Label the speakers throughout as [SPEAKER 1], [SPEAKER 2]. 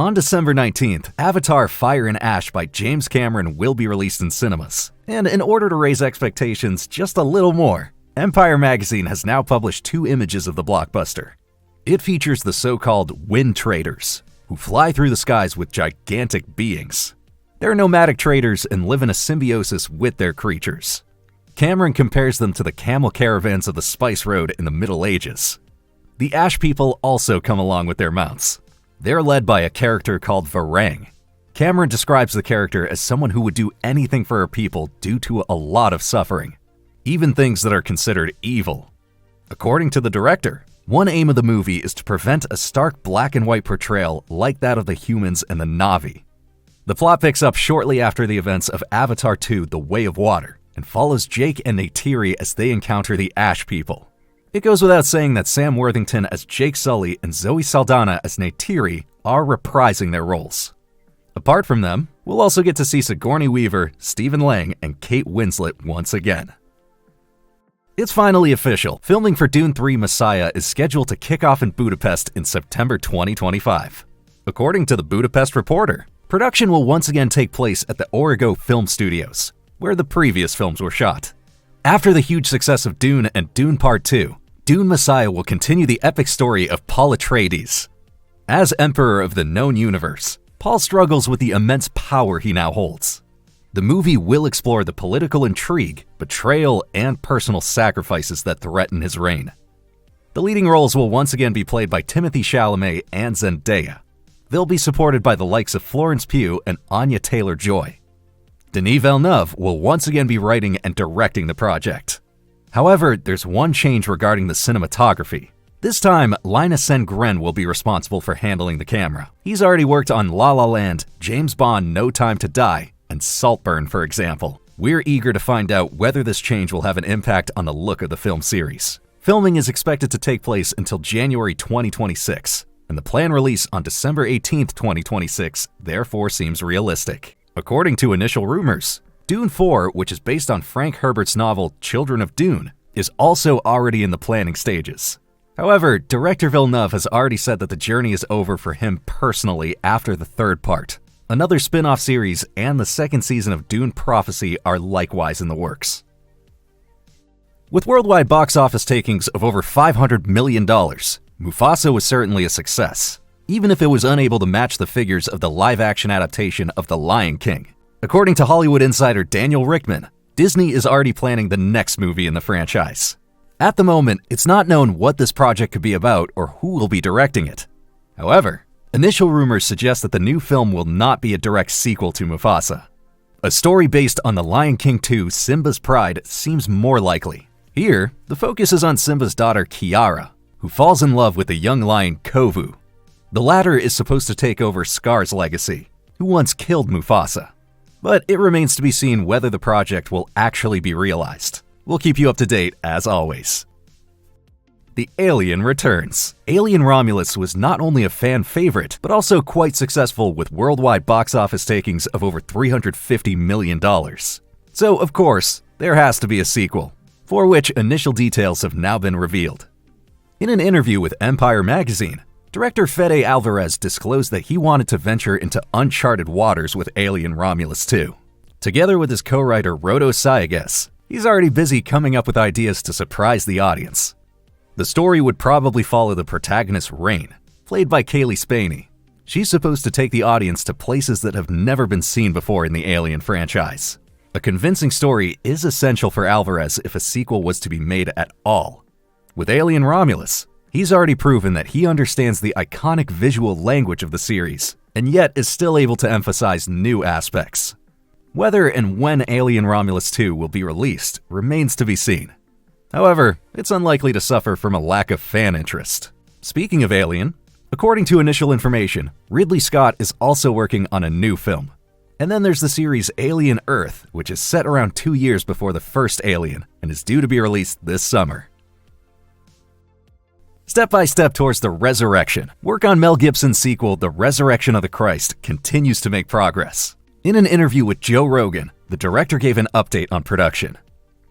[SPEAKER 1] On December 19th, Avatar: Fire and Ash by James Cameron will be released in cinemas. And in order to raise expectations just a little more, Empire magazine has now published 2 images of the blockbuster. It features the so-called Wind Traders, who fly through the skies with gigantic beings. They're nomadic traders and live in a symbiosis with their creatures. Cameron compares them to the camel caravans of the Spice Road in the Middle Ages. The Ash people also come along with their mounts. They're led by a character called Varang. Cameron describes the character as someone who would do anything for her people due to a lot of suffering, even things that are considered evil. According to the director, one aim of the movie is to prevent a stark black and white portrayal like that of the humans and the Na'vi. The plot picks up shortly after the events of Avatar 2: The Way of Water and follows Jake and Neytiri as they encounter the Ash people. It goes without saying that Sam Worthington as Jake Sully and Zoe Saldana as Neytiri are reprising their roles. Apart from them, we'll also get to see Sigourney Weaver, Stephen Lang, and Kate Winslet once again. It's finally official. Filming for Dune 3 Messiah is scheduled to kick off in Budapest in September 2025. According to the Budapest Reporter, production will once again take place at the Origo Film Studios, where the previous films were shot. After the huge success of Dune and Dune Part 2, Dune Messiah will continue the epic story of Paul Atreides. As Emperor of the known universe, Paul struggles with the immense power he now holds. The movie will explore the political intrigue, betrayal, and personal sacrifices that threaten his reign. The leading roles will once again be played by Timothée Chalamet and Zendaya. They'll be supported by the likes of Florence Pugh and Anya Taylor-Joy. Denis Villeneuve will once again be writing and directing the project. However, there's one change regarding the cinematography. This time, Linus Sengren will be responsible for handling the camera. He's already worked on La La Land, James Bond: No Time to Die, and Saltburn, for example. We're eager to find out whether this change will have an impact on the look of the film series. Filming is expected to take place until January 2026, and the planned release on December 18, 2026, therefore seems realistic. According to initial rumors, Dune 4, which is based on Frank Herbert's novel Children of Dune, is also already in the planning stages. However, director Villeneuve has already said that the journey is over for him personally after the 3rd part. Another spin-off series and the 2nd season of Dune Prophecy are likewise in the works. With worldwide box office takings of over $500 million, Mufasa was certainly a success, even if it was unable to match the figures of the live-action adaptation of The Lion King. According to Hollywood insider Daniel Richtman, Disney is already planning the next movie in the franchise. At the moment, it's not known what this project could be about or who will be directing it. However, initial rumors suggest that the new film will not be a direct sequel to Mufasa. A story based on The Lion King 2: Simba's Pride seems more likely. Here, the focus is on Simba's daughter Kiara, who falls in love with the young lion Kovu. The latter is supposed to take over Scar's legacy, who once killed Mufasa. But it remains to be seen whether the project will actually be realized. We'll keep you up to date as always. The Alien returns. Alien Romulus was not only a fan favorite, but also quite successful with worldwide box office takings of over $350 million. So, of course, there has to be a sequel, for which initial details have now been revealed. In an interview with Empire magazine, director Fede Alvarez disclosed that he wanted to venture into uncharted waters with Alien Romulus 2. Together with his co-writer Rodo Sayagues, he's already busy coming up with ideas to surprise the audience. The story would probably follow the protagonist Rain, played by Kaylee Spaney. She's supposed to take the audience to places that have never been seen before in the Alien franchise. A convincing story is essential for Alvarez if a sequel was to be made at all. With Alien Romulus, he's already proven that he understands the iconic visual language of the series, and yet is still able to emphasize new aspects. Whether and when Alien Romulus 2 will be released remains to be seen. However, it's unlikely to suffer from a lack of fan interest. Speaking of Alien, according to initial information, Ridley Scott is also working on a new film. And then there's the series Alien Earth, which is set around 2 years before the first Alien and is due to be released this summer. Step by step towards the resurrection, work on Mel Gibson's sequel, The Resurrection of the Christ, continues to make progress. In an interview with Joe Rogan, the director gave an update on production.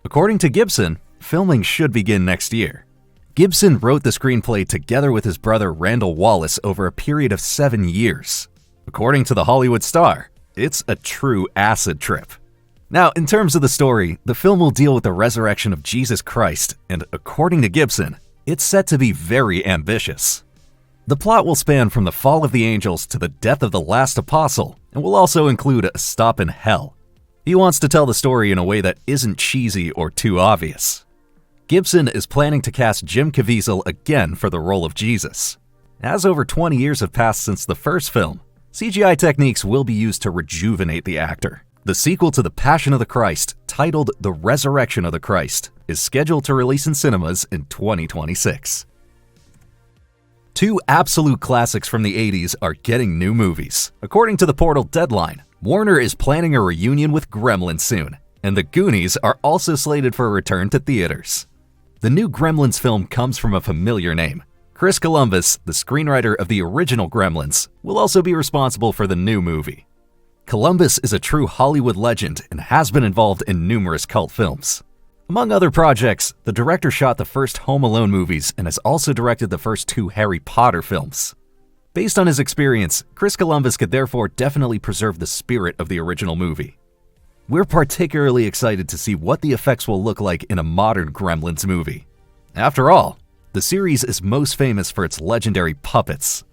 [SPEAKER 1] According to Gibson, filming should begin next year. Gibson wrote the screenplay together with his brother Randall Wallace over a period of 7 years. According to the Hollywood Star, it's a true acid trip. Now, in terms of the story, the film will deal with the resurrection of Jesus Christ, and according to Gibson, it's set to be very ambitious. The plot will span from the fall of the angels to the death of the last apostle, and will also include a stop in hell. He wants to tell the story in a way that isn't cheesy or too obvious. Gibson is planning to cast Jim Caviezel again for the role of Jesus. As over 20 years have passed since the first film, CGI techniques will be used to rejuvenate the actor. The sequel to The Passion of the Christ, titled The Resurrection of the Christ, is scheduled to release in cinemas in 2026. Two absolute classics from the 80s are getting new movies. According to the portal Deadline, Warner is planning a reunion with Gremlins soon, and the Goonies are also slated for a return to theaters. The new Gremlins film comes from a familiar name. Chris Columbus, the screenwriter of the original Gremlins, will also be responsible for the new movie. Columbus is a true Hollywood legend and has been involved in numerous cult films. Among other projects, the director shot the first Home Alone movies and has also directed the first 2 Harry Potter films. Based on his experience, Chris Columbus could therefore definitely preserve the spirit of the original movie. We're particularly excited to see what the effects will look like in a modern Gremlins movie. After all, the series is most famous for its legendary puppets.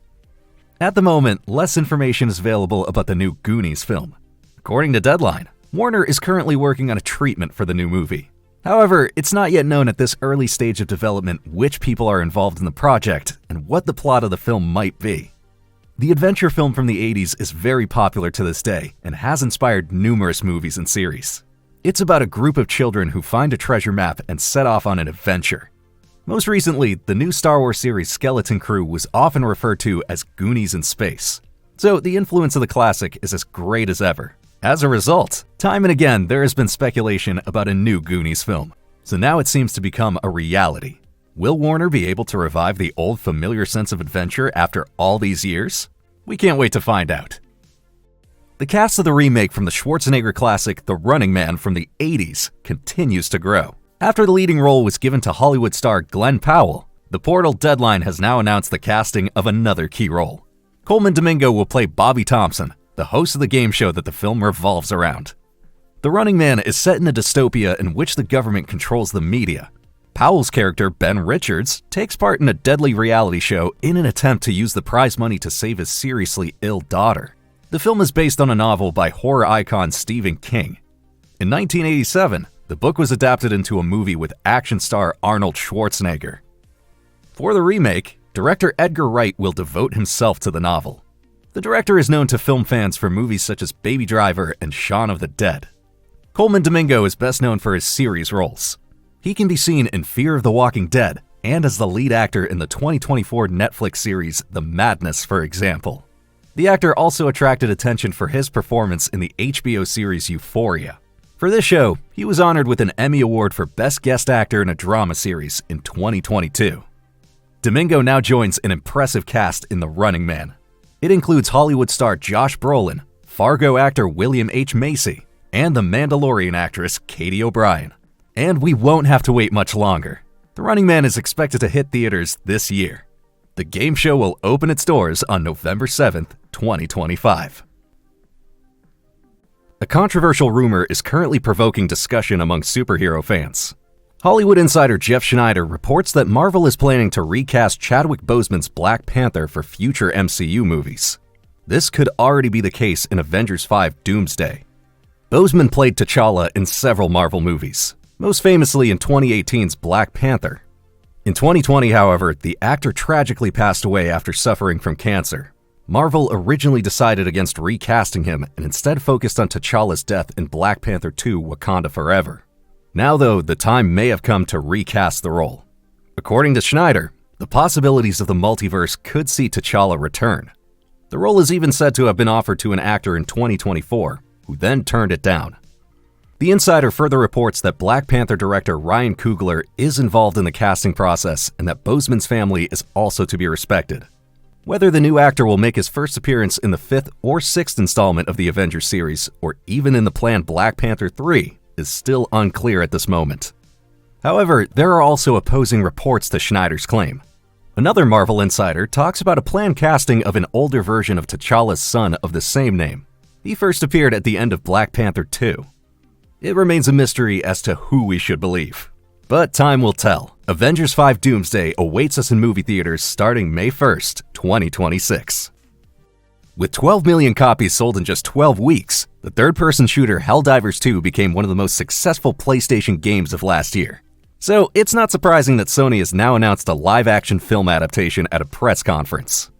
[SPEAKER 1] At the moment, less information is available about the new Goonies film. According to Deadline, Warner is currently working on a treatment for the new movie. However, it's not yet known at this early stage of development which people are involved in the project and what the plot of the film might be. The adventure film from the 80s is very popular to this day and has inspired numerous movies and series. It's about a group of children who find a treasure map and set off on an adventure. Most recently, the new Star Wars series Skeleton Crew was often referred to as Goonies in space. So the influence of the classic is as great as ever. As a result, time and again there has been speculation about a new Goonies film. So now it seems to become a reality. Will Warner be able to revive the old familiar sense of adventure after all these years? We can't wait to find out. The cast of the remake from the Schwarzenegger classic The Running Man from the 80s continues to grow. After the leading role was given to Hollywood star Glenn Powell, the portal Deadline has now announced the casting of another key role. Coleman Domingo will play Bobby Thompson, the host of the game show that the film revolves around. The Running Man is set in a dystopia in which the government controls the media. Powell's character, Ben Richards, takes part in a deadly reality show in an attempt to use the prize money to save his seriously ill daughter. The film is based on a novel by horror icon Stephen King. In 1987, the book was adapted into a movie with action star Arnold Schwarzenegger. For the remake, director Edgar Wright will devote himself to the novel. The director is known to film fans for movies such as Baby Driver and Shaun of the Dead. Coleman Domingo is best known for his series roles. He can be seen in Fear of the Walking Dead and as the lead actor in the 2024 Netflix series The Madness, for example. The actor also attracted attention for his performance in the HBO series Euphoria. For this show, he was honored with an Emmy Award for Best Guest Actor in a Drama Series in 2022. Domingo now joins an impressive cast in The Running Man. It includes Hollywood star Josh Brolin, Fargo actor William H. Macy, and The Mandalorian actress Katie O'Brien. And we won't have to wait much longer. The Running Man is expected to hit theaters this year. The game show will open its doors on November 7th, 2025. A controversial rumor is currently provoking discussion among superhero fans. Hollywood insider Jeff Schneider reports that Marvel is planning to recast Chadwick Boseman's Black Panther for future MCU movies. This could already be the case in Avengers 5 Doomsday. Boseman played T'Challa in several Marvel movies, most famously in 2018's Black Panther. In 2020, however, the actor tragically passed away after suffering from cancer. Marvel originally decided against recasting him and instead focused on T'Challa's death in Black Panther 2: Wakanda Forever. Now, though, the time may have come to recast the role. According to Schneider, the possibilities of the multiverse could see T'Challa return. The role is even said to have been offered to an actor in 2024, who then turned it down. The insider further reports that Black Panther director Ryan Coogler is involved in the casting process and that Boseman's family is also to be respected. Whether the new actor will make his first appearance in the 5th or 6th installment of the Avengers series, or even in the planned Black Panther 3, is still unclear at this moment. However, there are also opposing reports to Schneider's claim. Another Marvel insider talks about a planned casting of an older version of T'Challa's son of the same name. He first appeared at the end of Black Panther 2. It remains a mystery as to who we should believe. But time will tell. Avengers 5 Doomsday awaits us in movie theaters starting May 1st, 2026. With 12 million copies sold in just 12 weeks, the third-person shooter Helldivers 2 became one of the most successful PlayStation games of last year. So it's not surprising that Sony has now announced a live-action film adaptation at a press conference.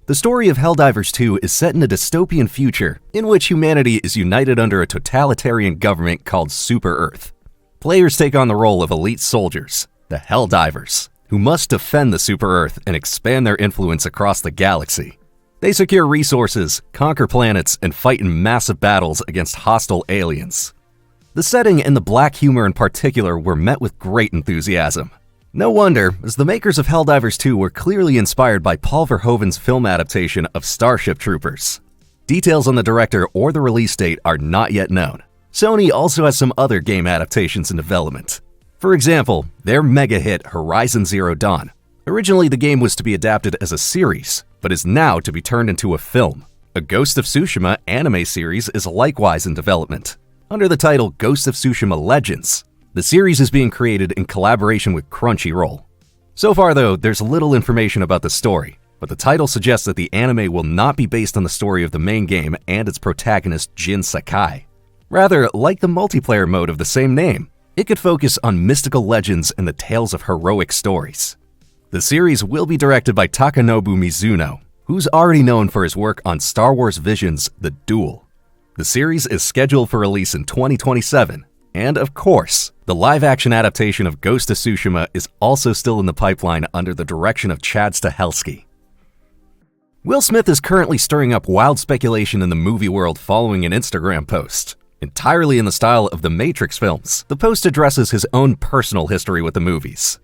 [SPEAKER 1] The story of Helldivers 2 is set in a dystopian future in which humanity is united under a totalitarian government called Super Earth. Players take on the role of elite soldiers, the Helldivers, who must defend the Super Earth and expand their influence across the galaxy. They secure resources, conquer planets, and fight in massive battles against hostile aliens. The setting and the black humor in particular were met with great enthusiasm. No wonder, as the makers of Helldivers 2 were clearly inspired by Paul Verhoeven's film adaptation of Starship Troopers. Details on the director or the release date are not yet known. Sony also has some other game adaptations in development. For example, their mega hit Horizon Zero Dawn. Originally, the game was to be adapted as a series, but is now to be turned into a film. A Ghost of Tsushima anime series is likewise in development. Under the title Ghost of Tsushima Legends, the series is being created in collaboration with Crunchyroll. So far though, there's little information about the story, but the title suggests that the anime will not be based on the story of the main game and its protagonist Jin Sakai. Rather, like the multiplayer mode of the same name, it could focus on mystical legends and the tales of heroic stories. The series will be directed by Takanobu Mizuno, who's already known for his work on Star Wars Vision's The Duel. The series is scheduled for release in 2027, and of course, the live-action adaptation of Ghost of Tsushima is also still in the pipeline under the direction of Chad Stahelski. Will Smith is currently stirring up wild speculation in the movie world following an Instagram post. Entirely in the style of the Matrix films, the post addresses his own personal history with the movies.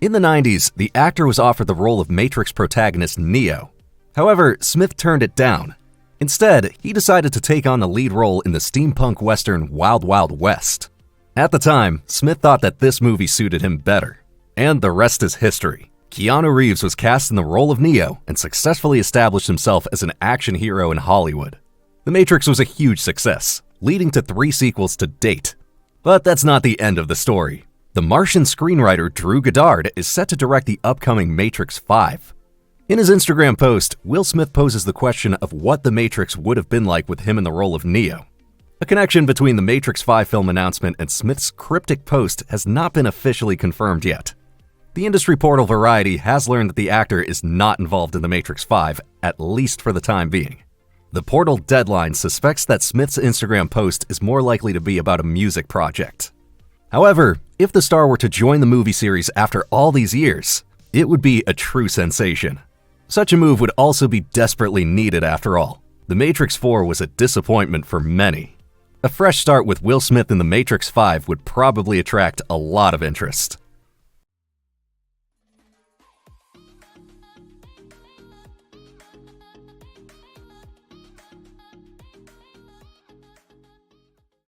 [SPEAKER 1] In the 90s, the actor was offered the role of Matrix protagonist Neo. However, Smith turned it down. Instead, he decided to take on the lead role in the steampunk western Wild Wild West. At the time, Smith thought that this movie suited him better. And the rest is history. Keanu Reeves was cast in the role of Neo and successfully established himself as an action hero in Hollywood. The Matrix was a huge success, leading to 3 sequels to date. But that's not the end of the story. The Martian screenwriter Drew Goddard is set to direct the upcoming Matrix 5. In his Instagram post, Will Smith poses the question of what The Matrix would have been like with him in the role of Neo. A connection between the Matrix 5 film announcement and Smith's cryptic post has not been officially confirmed yet. The industry portal Variety has learned that the actor is not involved in The Matrix 5, at least for the time being. The portal Deadline suspects that Smith's Instagram post is more likely to be about a music project. However, if the star were to join the movie series after all these years, it would be a true sensation. Such a move would also be desperately needed after all. The Matrix 4 was a disappointment for many. A fresh start with Will Smith in The Matrix 5 would probably attract a lot of interest.